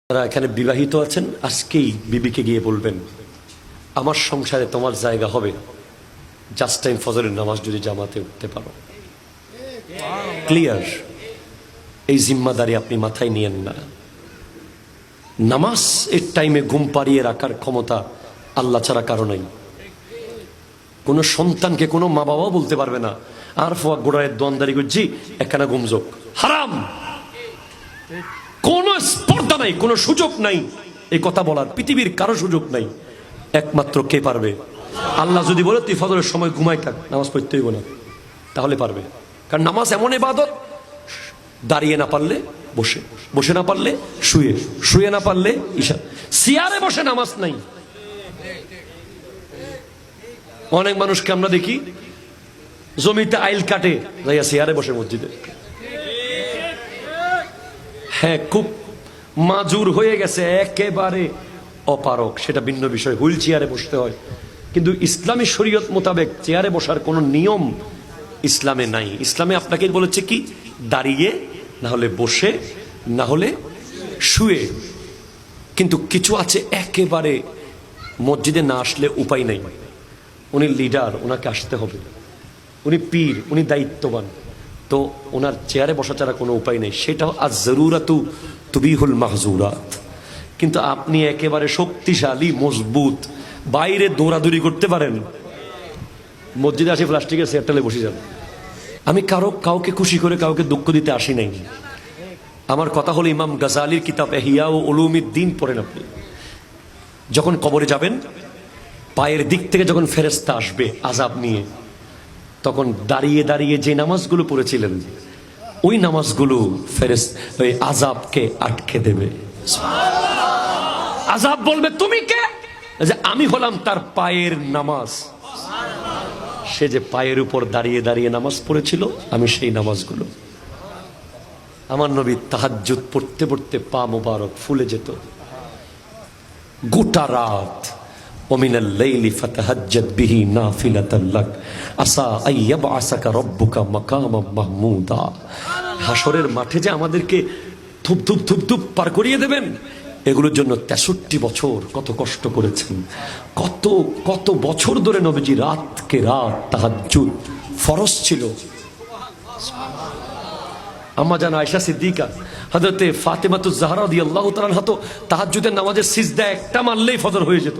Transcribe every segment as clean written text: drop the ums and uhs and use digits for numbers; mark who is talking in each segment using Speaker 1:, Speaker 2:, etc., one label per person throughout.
Speaker 1: যারা এখানে বিবাহিত আছেন আজকেই বিবিকে গিয়ে বলবেন, আমার সংসারে তোমার জায়গা হবে জাস্ট টাইম ফজরের নামাজ যদি জামাতে উঠতে পারো। ক্লিয়ার? এই জিম্মাদারি আপনি মাথায় নিয়েন না। নামাজ এর টাইমে ঘুম পাড়িয়ে রাখার ক্ষমতা আল্লাহ ছাড়া কারো নাই। কোনো সন্তানকে কোনো মা বাবাও বলতে পারবে না আর ফোয়া গোড়ায় দোয়ানদারি করছি একখানা ঘুমযোগ হারাম। কোন স্পর্ধা নাই, কোন সুযোগ নাই এই কথা বলার, পৃথিবীর কারো সুযোগ নাই। একমাত্র কে পারবে? আল্লাহ যদি বলে তুই ফজরের সময় ঘুমাই থাক, নামাজ পড়তে হইব না, তাহলে পারবে। কারণ নামাজ এমন ইবাদত, দাঁড়িয়ে না পারলে বসে, বসে না পারলে শুয়ে, শুয়ে না পারলে ঈশা। চেয়ারে বসে নামাজ নাই। অনেক মানুষকে আমরা দেখি জমিতে আইল কাটে, যাইয়া চেয়ারে বসে মসজিদে। হ্যাঁ, খুব মাজুর হয়ে গেছে, একেবারে অপারক, সেটা ভিন্ন বিষয়, হুইল চেয়ারে বসতে হয়। কিন্তু ইসলামী শরীয়ত মোতাবেক চেয়ারে বসার কোনো নিয়ম ইসলামে নাই। ইসলামে আপনাকে বলেছে কি, দাঁড়িয়ে, না হলে বসে, না হলে শুয়ে। কিন্তু কিছু আছে একেবারে মসজিদে না আসলে উপায় নাই। উনি লিডার, ওনাকে আসতে হবে, উনি পীর, উনি দায়িত্ববান, তো ওনার চেয়ারে বসা ছাড়া কোনো উপায় নেই। সেটাও আজ জরুরাতু তুবিহুল মাহজুরাত। কিন্তু আপনি একেবারে শক্তিশালী, মজবুত, বাইরে দৌড়াদৌড়ি করতে পারেন, মসজিদে আসি প্লাস্টিকের চেয়ারটালে বসে যান। আমি কাউকে খুশি করে কাউকে দুঃখ দিতে আসি নাই। আমার কথা হলো, ইমাম গাজালির কিতাব ইহয়া ও উলুমিদ্দিন পড়েন আপনি। যখন কবরে যাবেন, পায়ের দিক থেকে যখন ফেরেশতা আসবে আযাব নিয়ে, তখন দাঁড়িয়ে দাঁড়িয়ে যে নামাজগুলো পড়েছিলেন ওই নামাজগুলো ওই আযাবকে আটকে দেবে। আযাব বলবে, তুমি কে? যে আমি হলাম তার পায়ের নামাজ। সে যে পায়ের উপর দাঁড়িয়ে দাঁড়িয়ে নামাজ পড়েছিল, আমি সেই নামাজগুলো। আমার নবী তাহাজ্জুদ পড়তে পড়তে পা মোবারক ফুলে যেত। গোটা রাত ওমিনাল লাইলি ফাতাহাজ্জাদ বিহি নাফিলাতান লাক আসা আইয়াবআসাকা রাব্বুকা মাকামাম মাহমুদা। হাসরের মাঠে যে আমাদেরকে ধুপ ধুপ ধুপ ধুপ পার করিয়ে দেবেন, এগুলোর জন্য 63 বছর কত কষ্ট করেছেন। কত কত বছর ধরে নবীজি রাতকে রাত তাহাজ্জুদ ফরজ ছিল। আম্মা জান আয়েশা সিদ্দিকা, হযরতে ফাতেমাতুজ জাহরা রাদিয়াল্লাহু তাআলা আনহা তো তাহাজ্জুদের নামাজের সিজদা একটা মারলেই ফজর হয়ে যেত।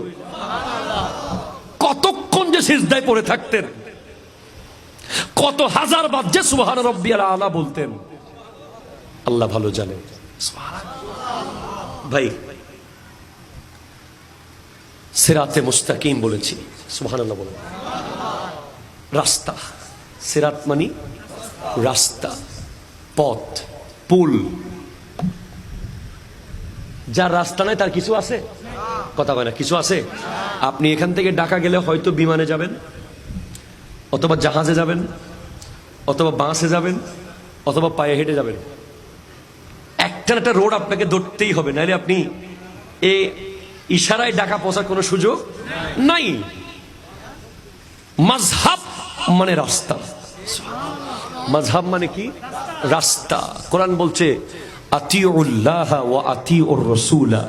Speaker 1: কতক্ষণ যে সিজদায় পড়ে থাকতেন, কত হাজার বার যে সুবহান রাব্বিয়াল আলা বলতেন, আল্লাহ ভালো জানেন। ভাই, সিরাতে মুস্তাকিম বলেছি, সুবহানাল্লাহ বলেন। রাস্তা, সিরাত মানে রাস্তা, পথ, পুল। যার রাস্তা নাই তার কিছু আছে? কথা বলে না, কিছু আছে? আপনি এখান থেকে ঢাকা গেলে হয়তো বিমানে যাবেন, অথবা জাহাজে যাবেন, অথবা বাসে যাবেন, অথবা পায়ে হেঁটে যাবেন। একটা রোড আপনাকে ধরতেই হবে, নাহলে আপনি এই ইশারায় ঢাকা পৌঁছার কোনো সুযোগ নাই। মাযহাব মানে রাস্তা। মাযহাব মানে কি? রাস্তা। কোরআন বলছে আতিউল্লাহ ওয়া আতিউর রাসূলা,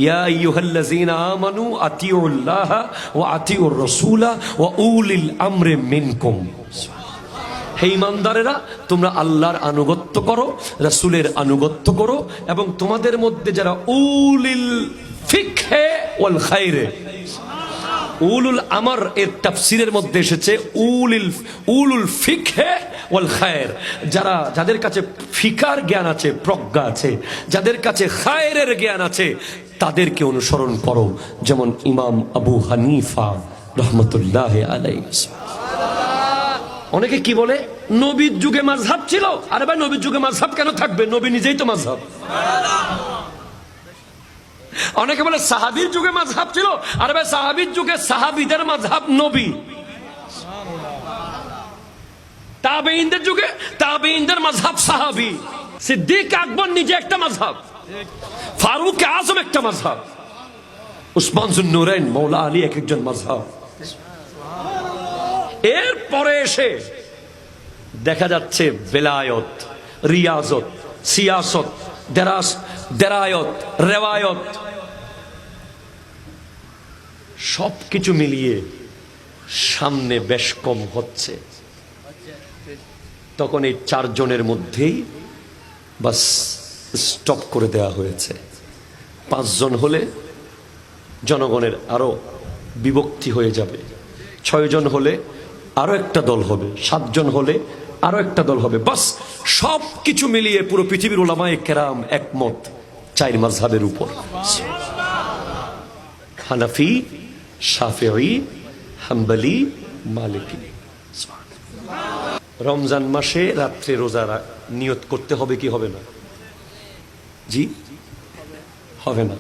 Speaker 1: ইয়া আইয়ুহাল্লাযীনা আমানু আতিউল্লাহ ওয়া আতিউর রাসূলা ওয়া উলিল আমরি মিনকুম। হে ঈমানদারেরা, তোমরা আল্লাহর আনুগত্য করো, রাসূলের আনুগত্য করো, এবং তোমাদের মধ্যে যারা উলিল ফিকহে ওয়াল খায়রে, উলুল আমর এর তাফসীরের মধ্যে এসেছে উলুল ফিকহে ওয়াল খায়র, যাদের কাছে ফিকার জ্ঞান আছে, প্রজ্ঞা আছে, যাদের কাছে খায়রের জ্ঞান আছে, তাদেরকে অনুসরণ করো। যেমন ইমাম আবু হানিফা রাহমাতুল্লাহি আলাইহি। অনেকে কি বলে, নবীর যুগে মাযহাব ছিল। আরে ভাই, নবীর যুগে মাযহাব কেন থাকবে? নবী নিজেই তো মাযহাব। অনেকে বলে সাহাবীর যুগে মাযহাব ছিল। আরে ভাই, সাহাবীর যুগে সাহাবীদের মাযহাব নবী। তাবেঈনদের যুগে তাবেঈনদের মাযহাব সাহাবী। সিদ্দিক আকবর নিজে একটা মাযহাব, ফারুক আযম একটা মাযহাব, উসমান যুন্নুরাইন, মাওলা আলী এক একজন মাযহাব। এরপরে এসে দেখা যাচ্ছে বেলায়ত, রিয়াজত, সিয়াসত, দেরায়ত, রেওয়ায়ত সবকিছু মিলিয়ে সামনে বেশ কম হচ্ছে। তখন এই 4 জনের মধ্যেই বাস স্টপ করে দেওয়া হয়েছে। 5 জন হলে জনগণের আরো বিভক্তি হয়ে যাবে, 6 জন হলে আরো একটা দল হবে, 7 জন হলে আরো একটা দল হবে। বাস সব কিছু মিলিয়ে পুরো পৃথিবীর উলামায়ে কেরাম একমত 4 মাযহাবের উপর, হানাফি, শাফিঈ, হাম্বলি, মালিকি। রমজান মাসে রাত্রে রোজা নিয়ত করতে হবে কি হবে না? জি হবে না।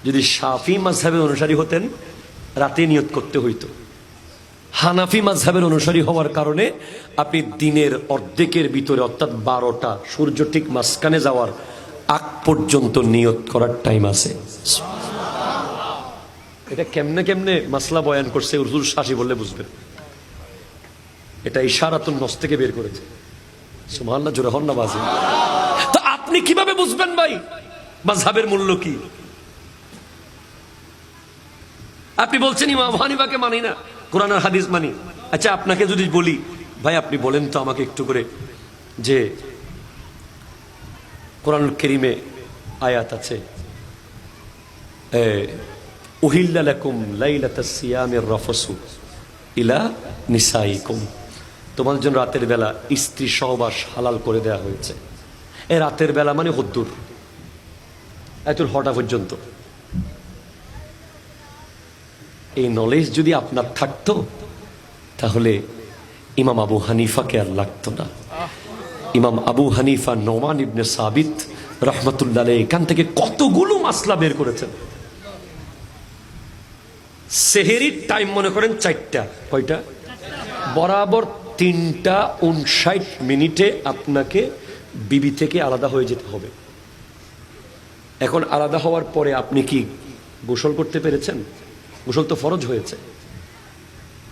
Speaker 1: যদি শাফি মাযহাবের অনুসারী হতেন রাতে নিয়ত করতে হইতো। হানাফি মাযহাবের অনুসারী হওয়ার কারণে আপনি দিনের অর্ধেকের ভিতরে অর্থাৎ 12টা সূর্য ঠিক মাঝখানে যাওয়ার আগ পর্যন্ত নিয়ত করার টাইম আছে। এটা কেমনে কেমনে মাসলা বয়ান করছে হুজুর শাসি বললে বুঝবেন। এটা ইশারাতুন নস থেকে বের করেছে। সুবহানাল্লাহ, জোরে হন না বাজি। তো আপনি কিভাবে বুঝবেন ভাই মাযহাবের মূল্য কি? আপনি বলছেন ইমাম আবু হানিফাকে মানি না, কোরআন আর হাদিস মানি। আচ্ছা আপনাকে যদি বলি ভাই আপনি বলেন তো আমাকে একটু করে যে কোরআনুল কারীমে আয়াত আছে উহিল্লা লাকুম লাইলাতাস সিয়ামির রাফসু ইলা নিসাইকুম, তোমাদের জন্য রাতের বেলা স্ত্রী সহবাস হালাল করে দেওয়া হয়েছে। এই রাতের বেলা মানে হুদ্দুর এতুল হটা পর্যন্ত। এই নলেজ যদি আপনার থাকতো তাহলে ইমাম আবু হানিফাকে আর লাগতো না। ইমাম আবু হানিফা নোমান ইবনে সাবিত রহমতুল্লাহ আলাইহি এখান থেকে কতগুলো মাসলা বের করেছেন। সেহেরির টাইম মনে করেন 4টা, কয়টা? বরাবর 3:59 আপনাকে বিবি থেকে আলাদা হয়ে যেতে হবে। এখন আলাদা হওয়ার পরে আপনি কি গোসল করতে পেরেছেন? গোসল তো ফরজ হয়েছে।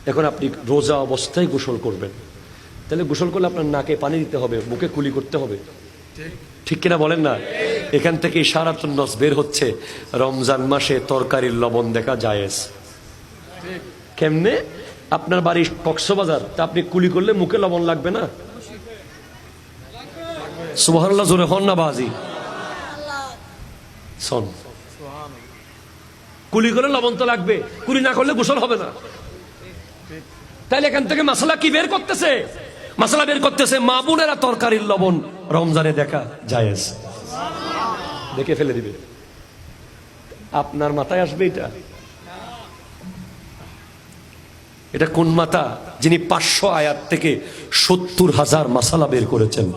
Speaker 1: এখন আপনি রোজা অবস্থায় গোসল করবেন, তাহলে গোসল করলে আপনার নাকে পানি দিতে হবে, মুখে কুলি করতে হবে, ঠিক কিনা বলেন না? এখান থেকে ইশারাতুন নস বের হচ্ছে রমজান মাসে তরকারির লবণ দেখা জায়েজ। কেমনে? আপনার বাড়ি কক্সবাজার, তা আপনি কুলি করলে মুখে লবণ লাগবে না? সুবহানাল্লাহ, জোরে হন না বাজি। শোন, কুলি করলে লবণ তো লাগবে, কুলি না করলে গোসল হবে না। তাইলে এখান থেকে মাসালা কি বের করতেছে? মাসালা বের করতেছে মা বোনেরা তরকারির লবণ রমজানে দেখা জায়েজ, দেখে ফেলে দিবে। আপনার মাথায় আসবে এটা? এটা কোন মাতা যিনি 500 আয়াত থেকে 70,000 মাসালা বের করেছেন?